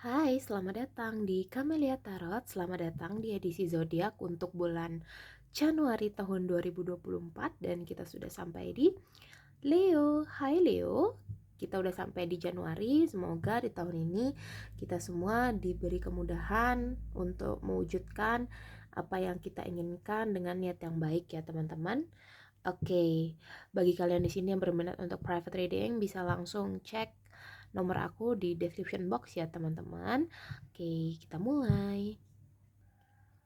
Hai, selamat datang di Camelia Tarot. Selamat datang di edisi zodiak untuk bulan Januari tahun 2024 dan kita sudah sampai di Leo. Hai Leo, kita udah sampai di Januari. Semoga di tahun ini kita semua diberi kemudahan untuk mewujudkan apa yang kita inginkan dengan niat yang baik ya teman-teman. Oke, bagi kalian di sini yang berminat untuk private reading bisa langsung cek nomor aku di description box ya teman-teman. Oke, kita mulai.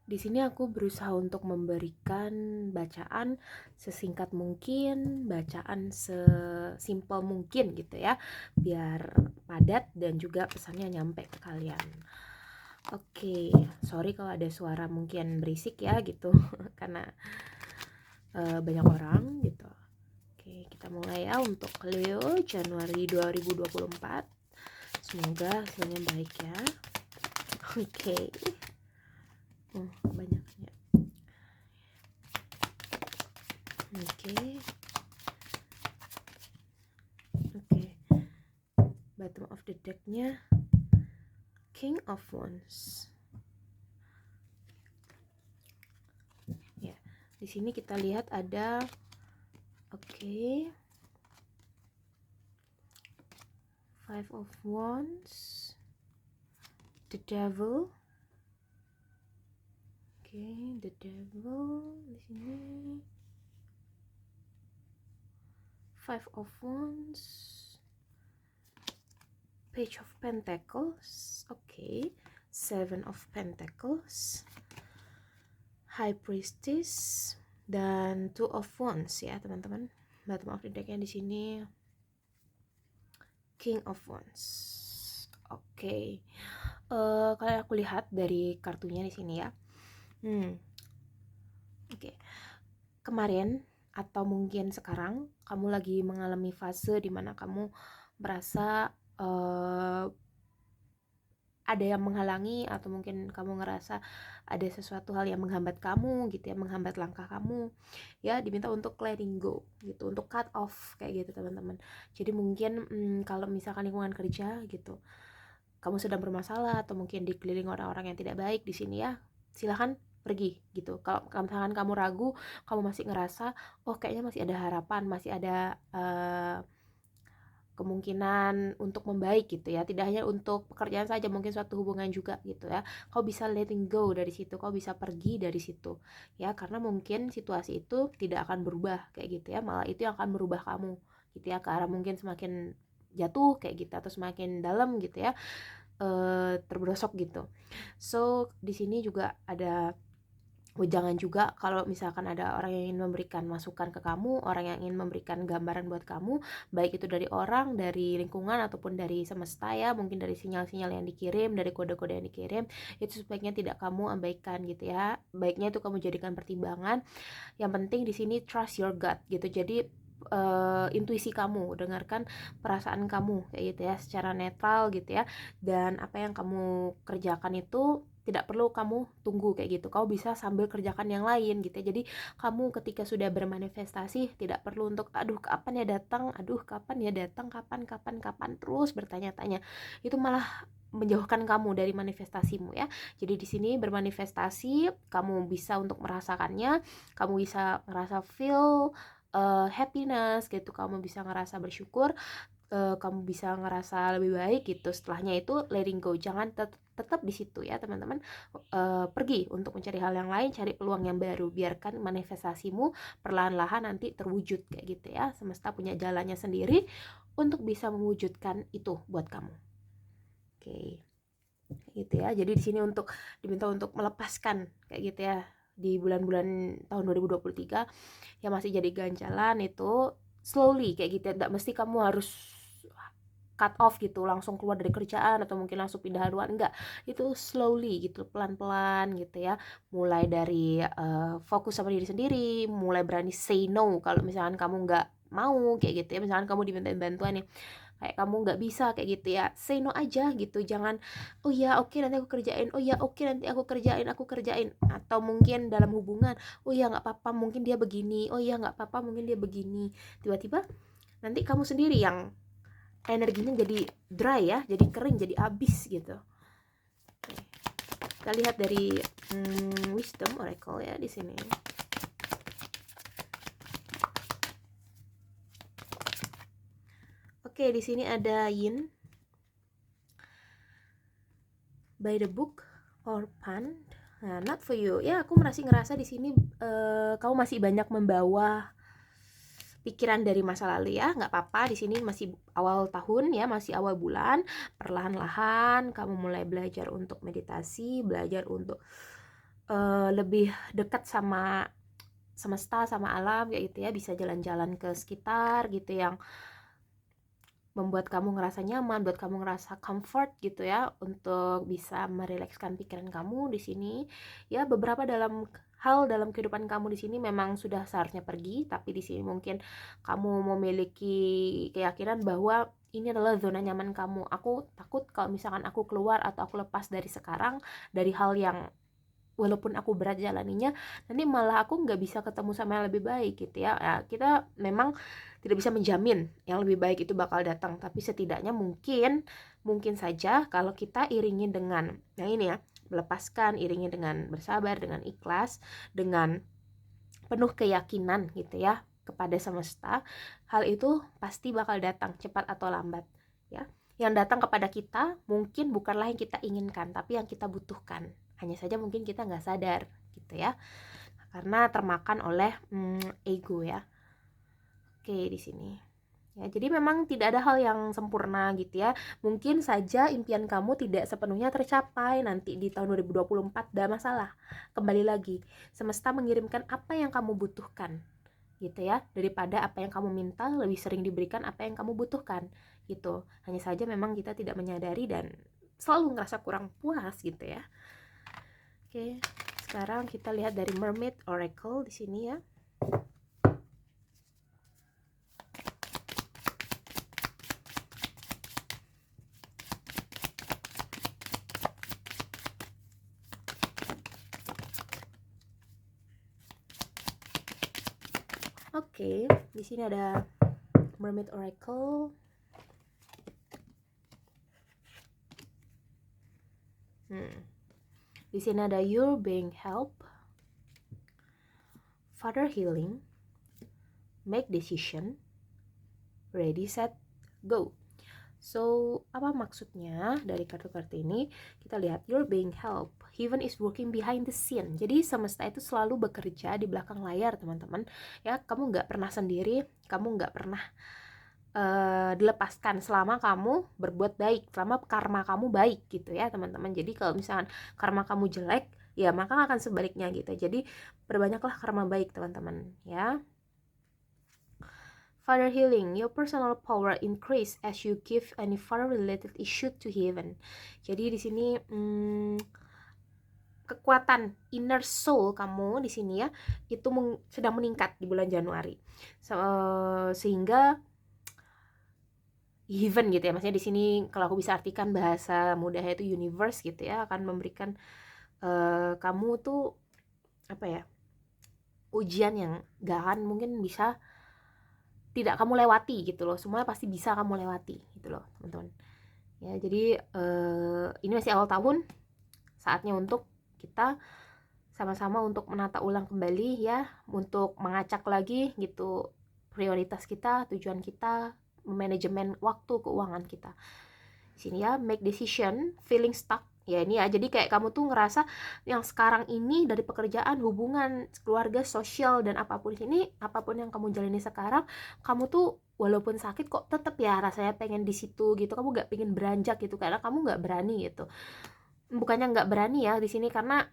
Di sini aku berusaha untuk memberikan bacaan sesingkat mungkin, bacaan sesimpel mungkin gitu ya, biar padat dan juga pesannya nyampe ke kalian. Oke, sorry kalau ada suara mungkin berisik ya gitu, karena banyak orang gitu. Oke, kita mulai ya untuk Leo Januari 2024. Semoga hasilnya baik ya. Oke. Banyaknya. Oke. Oke. Bottom of the deck-nya King of Wands. Ya, di sini kita lihat ada Five of Wands, the Devil. The Devil di sini. Five of Wands, Page of Pentacles, Seven of Pentacles, High Priestess, dan Two of Wands ya teman-teman. Bottom of the deck-nya di sini King of Wands. Kalau aku lihat dari kartunya di sini ya. Kemarin atau mungkin sekarang kamu lagi mengalami fase dimana kamu merasa ada yang menghalangi atau mungkin kamu ngerasa ada sesuatu hal yang menghambat kamu gitu ya, menghambat langkah kamu ya, diminta untuk letting go gitu, untuk cut off kayak gitu teman-teman. Jadi mungkin kalau misalkan lingkungan kerja gitu kamu sedang bermasalah atau mungkin dikelilingi orang-orang yang tidak baik di sini ya, silahkan pergi gitu. Kalau misalkan kamu ragu, kamu masih ngerasa kayaknya masih ada harapan, masih ada kemungkinan untuk membaik gitu ya, tidak hanya untuk pekerjaan saja, mungkin suatu hubungan juga gitu ya, kau bisa letting go dari situ, kau bisa pergi dari situ ya, karena mungkin situasi itu tidak akan berubah kayak gitu ya, malah itu yang akan merubah kamu gitu ya, ke arah mungkin semakin jatuh kayak gitu atau semakin dalam gitu ya, terberosok gitu. So di sini juga ada jangan juga kalau misalkan ada orang yang ingin memberikan masukan ke kamu, orang yang ingin memberikan gambaran buat kamu, baik itu dari orang, dari lingkungan, ataupun dari semesta ya, mungkin dari sinyal-sinyal yang dikirim, dari kode-kode yang dikirim, itu sebaiknya tidak kamu abaikan gitu ya. Baiknya itu kamu jadikan pertimbangan. Yang penting di sini trust your gut gitu. Jadi intuisi kamu, dengarkan perasaan kamu kayak gitu ya, secara netral gitu ya. Dan apa yang kamu kerjakan itu tidak perlu kamu tunggu kayak gitu, kamu bisa sambil kerjakan yang lain gitu ya. Jadi kamu ketika sudah bermanifestasi tidak perlu untuk kapan ya datang, kapan terus bertanya-tanya, itu malah menjauhkan kamu dari manifestasimu ya. Jadi di sini bermanifestasi kamu bisa untuk merasakannya, kamu bisa ngerasa feel happiness gitu, kamu bisa ngerasa bersyukur, kamu bisa ngerasa lebih baik gitu. Setelahnya itu letting go, jangan tetap di situ ya teman-teman. Pergi untuk mencari hal yang lain, cari peluang yang baru, biarkan manifestasimu perlahan-lahan nanti terwujud kayak gitu ya. Semesta punya jalannya sendiri untuk bisa mewujudkan itu buat kamu. Gitu ya. Jadi di sini diminta untuk melepaskan kayak gitu ya, di bulan-bulan tahun 2023 yang masih jadi ganjalan itu slowly kayak gitu ya. Nggak mesti kamu harus cut off gitu, langsung keluar dari kerjaan atau mungkin langsung pindah haluan, enggak, itu slowly gitu, pelan-pelan gitu ya, mulai dari fokus sama diri sendiri, mulai berani say no kalau misalkan kamu nggak mau kayak gitu ya, misalkan kamu dimintain bantuan nih, kayak kamu nggak bisa kayak gitu ya, say no aja gitu, jangan oh ya oke nanti aku kerjain, oh ya oke nanti aku kerjain, atau mungkin dalam hubungan, oh ya nggak apa-apa mungkin dia begini, oh ya nggak apa-apa mungkin dia begini, tiba-tiba nanti kamu sendiri yang energinya jadi dry ya, jadi kering, jadi habis gitu. Kita lihat dari wisdom oracle ya di sini. Oke, di sini ada yin, by the book or pan. Nah, not for you. Ya, aku masih ngerasa di sini kamu masih banyak membawa pikiran dari masa lalu ya. Nggak apa-apa, di sini masih awal tahun ya, masih awal bulan. Perlahan-lahan kamu mulai belajar untuk meditasi, belajar untuk lebih dekat sama semesta, sama alam kayak gitu ya. Bisa jalan-jalan ke sekitar gitu yang membuat kamu ngerasa nyaman, buat kamu ngerasa comfort gitu ya, untuk bisa merilekskan pikiran kamu di sini. Ya, beberapa hal dalam kehidupan kamu di sini memang sudah seharusnya pergi, tapi di sini mungkin kamu memiliki keyakinan bahwa ini adalah zona nyaman kamu. Aku takut kalau misalkan aku keluar atau aku lepas dari sekarang, dari hal yang walaupun aku berat jalaninya, nanti malah aku nggak bisa ketemu sama yang lebih baik gitu ya. Nah, kita memang tidak bisa menjamin yang lebih baik itu bakal datang, tapi setidaknya mungkin saja kalau kita iringi dengan yang ini ya, melepaskan, iringi dengan bersabar, dengan ikhlas, dengan penuh keyakinan gitu ya kepada semesta, hal itu pasti bakal datang cepat atau lambat ya. Yang datang kepada kita mungkin bukanlah yang kita inginkan, tapi yang kita butuhkan. Hanya saja mungkin kita nggak sadar gitu ya, karena termakan oleh ego ya. Oke, di sini ya, jadi memang tidak ada hal yang sempurna gitu ya. Mungkin saja impian kamu tidak sepenuhnya tercapai nanti di tahun 2024, tidak masalah. Kembali lagi, semesta mengirimkan apa yang kamu butuhkan gitu ya, daripada apa yang kamu minta. Lebih sering diberikan apa yang kamu butuhkan gitu. Hanya saja memang kita tidak menyadari dan selalu ngerasa kurang puas gitu ya. Oke, sekarang kita lihat dari Mermaid Oracle di sini ya. Oke, di sini ada Mermaid Oracle. Di sini ada You're Being Helped, Father Healing, Make Decision, Ready, Set, Go. So, apa maksudnya dari kartu-kartu ini? Kita lihat, You're being helped, Heaven is working behind the scene. Jadi semesta itu selalu bekerja di belakang layar, teman-teman. Ya, kamu nggak pernah sendiri, kamu nggak pernah dilepaskan selama kamu berbuat baik, selama karma kamu baik gitu ya, teman-teman. Jadi kalau misalkan karma kamu jelek, ya maka akan sebaliknya gitu. Jadi perbanyaklah karma baik, teman-teman ya. Father Healing, your personal power increase as you give any father related issue to heaven. Jadi di sini kekuatan inner soul kamu di sini ya, itu sedang meningkat di bulan Januari. Sehingga heaven gitu ya, maksudnya di sini kalau aku bisa artikan bahasa mudahnya itu universe gitu ya, akan memberikan kamu tuh apa ya, ujian yang gak akan mungkin bisa tidak kamu lewati gitu loh. Semua pasti bisa kamu lewati gitu loh, teman-teman ya. Jadi ini masih awal tahun, saatnya untuk kita sama-sama untuk menata ulang kembali ya, untuk mengacak lagi gitu prioritas kita, tujuan kita, manajemen waktu, keuangan kita. Di sini ya, make decision, feeling stuck. Ya ini ya, jadi kayak kamu tuh ngerasa yang sekarang ini dari pekerjaan, hubungan, keluarga, sosial, dan apapun ini, apapun yang kamu jalani sekarang, kamu tuh walaupun sakit kok tetap ya rasanya pengen di situ gitu. Kamu nggak pengen beranjak gitu karena kamu nggak berani gitu. Bukannya nggak berani ya di sini, karena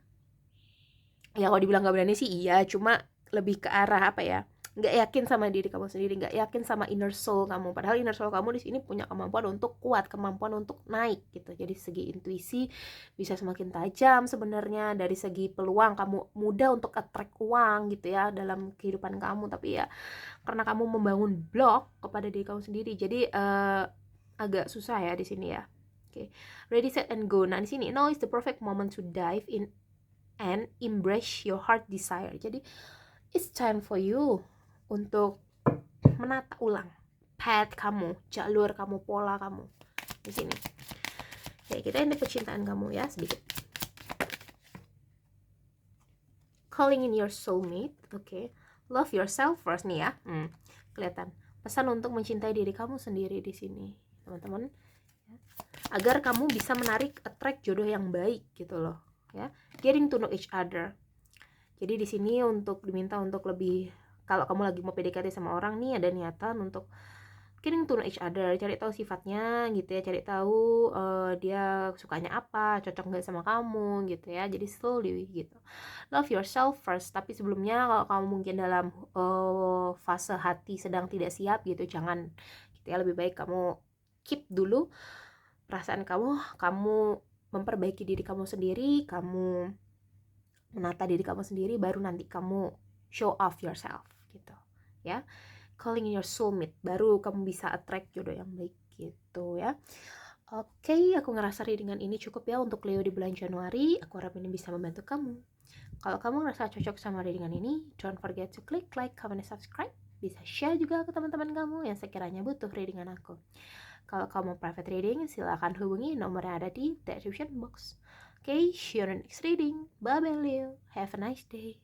ya kalau dibilang nggak berani sih iya, cuma lebih ke arah apa ya, nggak yakin sama diri kamu sendiri, nggak yakin sama inner soul kamu. Padahal inner soul kamu di sini punya kemampuan untuk kuat, kemampuan untuk naik gitu. Jadi segi intuisi bisa semakin tajam sebenarnya. Dari segi peluang kamu mudah untuk attract uang gitu ya dalam kehidupan kamu. Tapi ya karena kamu membangun blok kepada diri kamu sendiri, jadi agak susah ya di sini ya. Oke, ready, set, and go. Nah di sini, now is the perfect moment to dive in and embrace your heart desire. Jadi it's time for you untuk menata ulang path kamu, jalur kamu, pola kamu di sini. Oke, kita ini percintaan kamu ya sedikit. calling in your soulmate. Oke. Love yourself first nih ya. Kelihatan. Pesan untuk mencintai diri kamu sendiri di sini, teman-teman. Agar kamu bisa menarik, attract jodoh yang baik gitu loh, ya. Getting to know each other. Jadi di sini untuk diminta untuk lebih, kalau kamu lagi mau PDKT sama orang nih, ada niatan untuk getting to know each other, cari tahu sifatnya gitu ya, cari tahu dia sukanya apa, cocok nggak sama kamu gitu ya. Jadi slowly gitu. Love yourself first. Tapi sebelumnya kalau kamu mungkin dalam fase hati sedang tidak siap gitu, jangan gitu ya. Lebih baik kamu keep dulu perasaan kamu memperbaiki diri kamu sendiri, kamu menata diri kamu sendiri, baru nanti kamu show off yourself gitu ya. Calling in your soulmate, baru kamu bisa attract jodoh yang baik gitu ya. Oke, aku ngerasa readingan ini cukup ya untuk Leo di bulan Januari. Aku harap ini bisa membantu kamu. Kalau kamu ngerasa cocok sama readingan ini, don't forget to click like, comment, and subscribe. Bisa share juga ke teman-teman kamu yang sekiranya butuh readingan aku. Kalau kamu private reading, silahkan hubungi nomor yang ada di description box. Okay, see you on the next reading. Bye-bye Leo. Have a nice day.